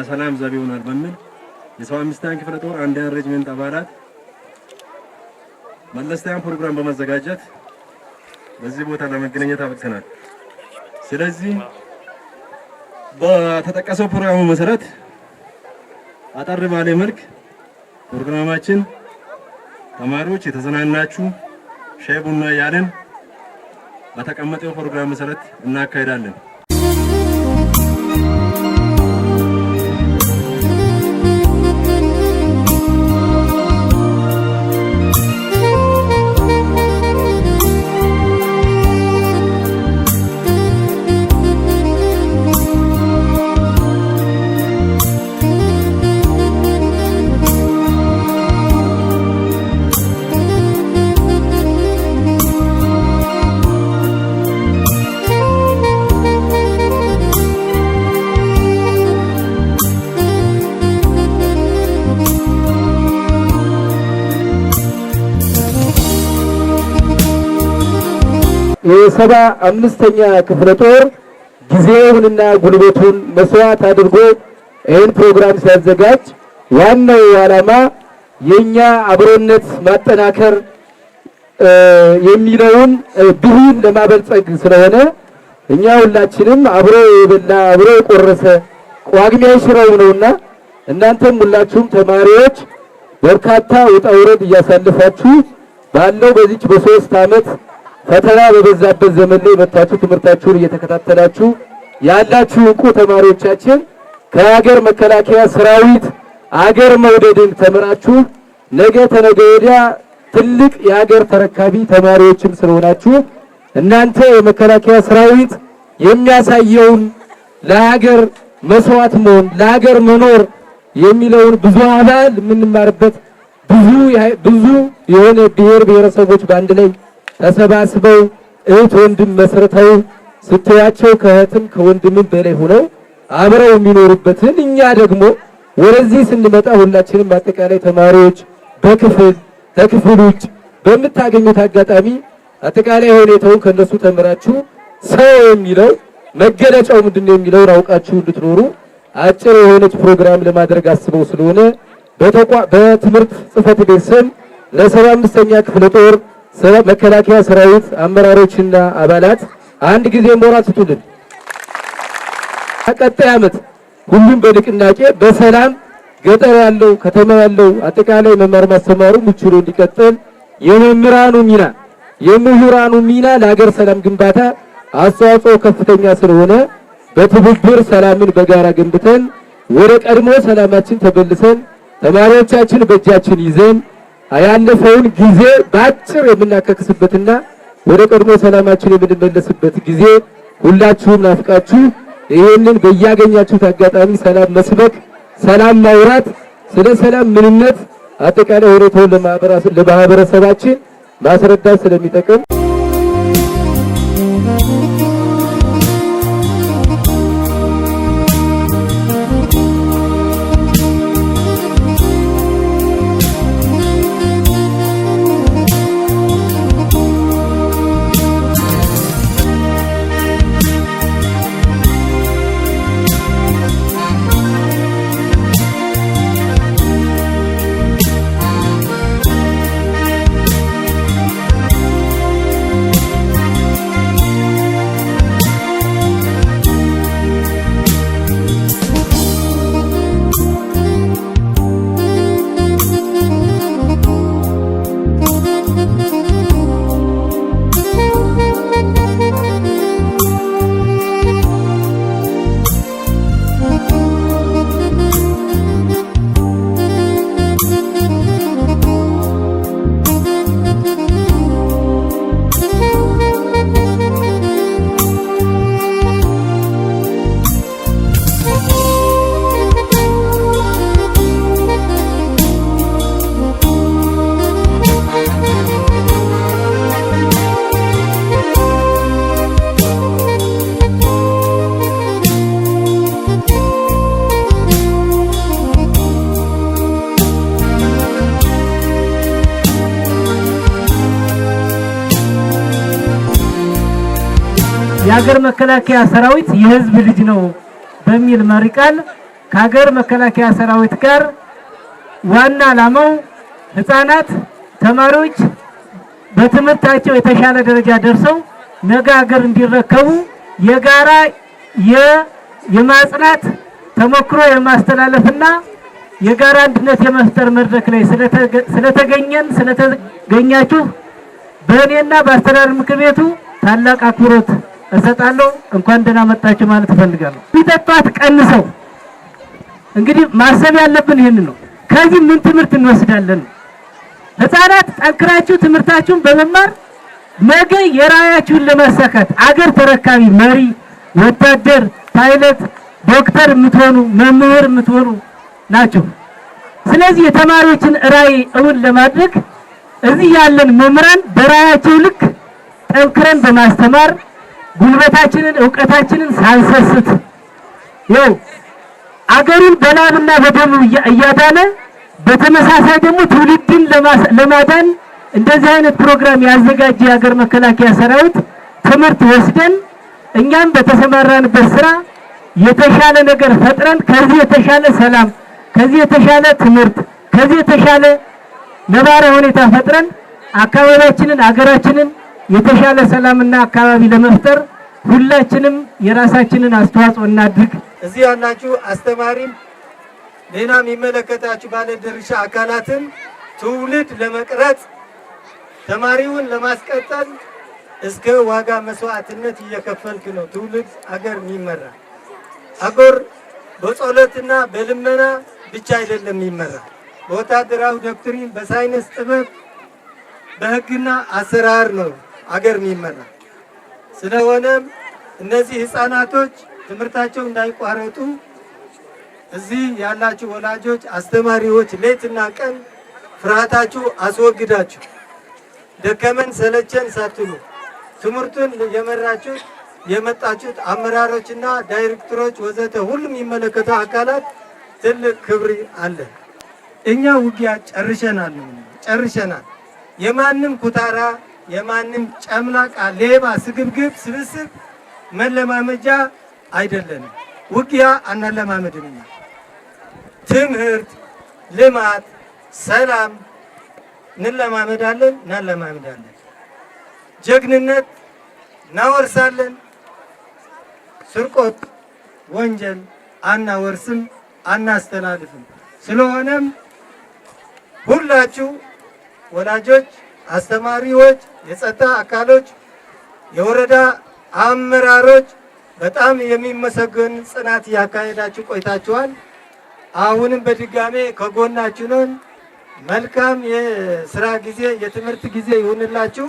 ለሰላም ዘብ ይሆናል በሚል የ75ኛ ክፍለ ጦር አንደኛ ሬጅመንት አባላት መለስተኛ ፕሮግራም በመዘጋጀት በዚህ ቦታ ለመገናኘት አብቅተናል። ስለዚህ በተጠቀሰው ፕሮግራሙ መሰረት አጠር ባለ መልክ ፕሮግራማችን ተማሪዎች የተዘናናችሁ ሻይ ቡና ያለን በተቀመጠው ፕሮግራም መሰረት እናካሂዳለን። የ75ኛ ክፍለ ጦር ጊዜውንና ጉልበቱን መስዋዕት አድርጎ ይህን ፕሮግራም ሲያዘጋጅ ዋናው ዓላማ የኛ አብሮነት ማጠናከር የሚለውን ብሂል ለማበልጸግ ስለሆነ እኛ ሁላችንም አብሮ የበላ አብሮ የቆረሰ ቋግሜ ሽረው ነውና እናንተም ሁላችሁም ተማሪዎች በርካታ ውጣ ውረድ እያሳለፋችሁ ባለው በዚች በ3 ዓመት ፈተና በበዛበት ዘመን ላይ መጣችሁ ትምህርታችሁን እየተከታተላችሁ ያላችሁ እንቁ ተማሪዎቻችን ከሀገር መከላከያ ሰራዊት አገር መውደድን ተመራችሁ ነገ ተነገ ወዲያ ትልቅ የሀገር ተረካቢ ተማሪዎችም ስለሆናችሁ እናንተ የመከላከያ ሰራዊት የሚያሳየውን ለሀገር መስዋዕት መሆን ለሀገር መኖር የሚለውን ብዙ አባል የምንማርበት ብዙ የሆነ ብሔር ብሔረሰቦች በአንድ ላይ ተሰባስበው እህት ወንድም መስርተው ስትያቸው ከእህትም ከወንድምም በላይ ሆነው አብረው የሚኖሩበትን እኛ ደግሞ ወደዚህ ስንመጣ ሁላችንም አጠቃላይ ተማሪዎች ከክፍል ውጭ በምታገኙት አጋጣሚ አጠቃላይ ሁኔታውን ከነሱ ተምራችሁ ሰው የሚለው መገለጫው ምንድነው የሚለውን አውቃችሁ እንድትኖሩ አጭር የሆነች ፕሮግራም ለማድረግ አስበው ስለሆነ በትምህርት ጽሕፈት ቤት ስም ለ75ኛ ክፍለ ጦር መከላከያ ሰራዊት አመራሮችና አባላት አንድ ጊዜ ሞራል ስጡልን። ቀጣይ ዓመት ሁሉም በንቅናቄ በሰላም ገጠር ያለው ከተማ ያለው አጠቃላይ መማር ማስተማሩ ሙችሎ እንዲቀጥል የምሁራኑ ሚና ለሀገር ሰላም ግንባታ አስተዋጽኦ ከፍተኛ ስለሆነ በትብብር ሰላምን በጋራ ገንብተን ወደ ቀድሞ ሰላማችን ተመልሰን ተማሪዎቻችን በእጃችን ይዘን ያለፈውን ጊዜ ባጭር የምናከክስበትና ወደ ቀድሞ ሰላማችን የምንመለስበት ጊዜ ሁላችሁም ናፍቃችሁ ይሄንን በያገኛችሁት አጋጣሚ ሰላም መስበክ ሰላም ማውራት ስለ ሰላም ምንነት አጠቃላይ ሁኔታውን ለማህበረሰባችን ማስረዳት ስለሚጠቅም የሀገር መከላከያ ሰራዊት የህዝብ ልጅ ነው በሚል መሪ ቃል ከሀገር መከላከያ ሰራዊት ጋር ዋና ዓላማው ህፃናት ተማሪዎች በትምህርታቸው የተሻለ ደረጃ ደርሰው ነገ ሀገር እንዲረከቡ የጋራ የማጽናት ተሞክሮ የማስተላለፍና የጋራ አንድነት የመፍጠር መድረክ ላይ ስለተገኛችሁ በእኔና በአስተዳደር ምክር ቤቱ ታላቅ አክብሮት እሰጣለሁ። እንኳን ደህና መጣችሁ ማለት እፈልጋለሁ። ቢጠጣት ቀንሰው እንግዲህ ማሰብ ያለብን ይሄን ነው። ከዚህ ምን ትምህርት እንወስዳለን? ህፃናት ጠንክራችሁ ትምህርታችሁን በመማር ነገ የራያችሁን ለማሳካት አገር ተረካቢ መሪ፣ ወታደር፣ ፓይለት፣ ዶክተር የምትሆኑ መምህር የምትሆኑ ናቸው። ስለዚህ የተማሪዎችን ራዕይ እውን ለማድረግ እዚህ ያለን መምህራን በራያቸው ልክ ጠንክረን በማስተማር ጉልበታችንን ዕውቀታችንን ሳንሰስት ይኸው አገሩን በላብና በደሙ እያዳነ በተመሳሳይ ደግሞ ትውልድን ለማዳን እንደዚህ አይነት ፕሮግራም ያዘጋጀ የሀገር መከላከያ ሰራዊት ትምህርት ወስደን እኛም በተሰማራንበት ስራ የተሻለ ነገር ፈጥረን ከዚህ የተሻለ ሰላም፣ ከዚህ የተሻለ ትምህርት፣ ከዚህ የተሻለ ነባራዊ ሁኔታ ፈጥረን አካባቢያችንን አገራችንን የተሻለ ሰላምና አካባቢ ለመፍጠር ሁላችንም የራሳችንን አስተዋጽኦ እናድርግ። እዚህ ያላችሁ አስተማሪም ሌላም የሚመለከታችሁ ባለድርሻ አካላትን ትውልድ ለመቅረጽ ተማሪውን ለማስቀጠል እስከ ዋጋ መስዋዕትነት እየከፈልክ ነው ትውልድ አገር የሚመራ። አገር በጸሎትና በልመና ብቻ አይደለም የሚመራ፣ በወታደራዊ ዶክትሪን፣ በሳይንስ ጥበብ፣ በህግና አሰራር ነው አገር የሚመራ። ስለሆነም እነዚህ ህፃናቶች ትምህርታቸው እንዳይቋረጡ እዚህ ያላችሁ ወላጆች፣ አስተማሪዎች ሌትና ቀን ፍርሃታችሁ አስወግዳችሁ ደከመን ሰለቸን ሳትሉ ትምህርቱን የመራችሁ የመጣችሁት አመራሮችና ዳይሬክተሮች ወዘተ ሁሉም የሚመለከተው አካላት ትልቅ ክብር አለ። እኛ ውጊያ ጨርሸናል። የማንም ኩታራ የማንም ጨምላቃ ሌባ ስግብግብ ስብስብ መለማመጃ አይደለንም። ውጊያ አናለማመድም። ትምህርት፣ ልማት፣ ሰላም እንለማመዳለን። ጀግንነት እናወርሳለን። ስርቆት፣ ወንጀል አናወርስም፣ አናስተላልፍም። ስለሆነም ሁላችሁ ወላጆች፣ አስተማሪዎች፣ የጸጥታ አካሎች፣ የወረዳ አመራሮች በጣም የሚመሰገን ጽናት ያካሄዳችሁ ቆይታችኋል። አሁንም በድጋሜ ከጎናችሁ ነን። መልካም የስራ ጊዜ፣ የትምህርት ጊዜ ይሁንላችሁ።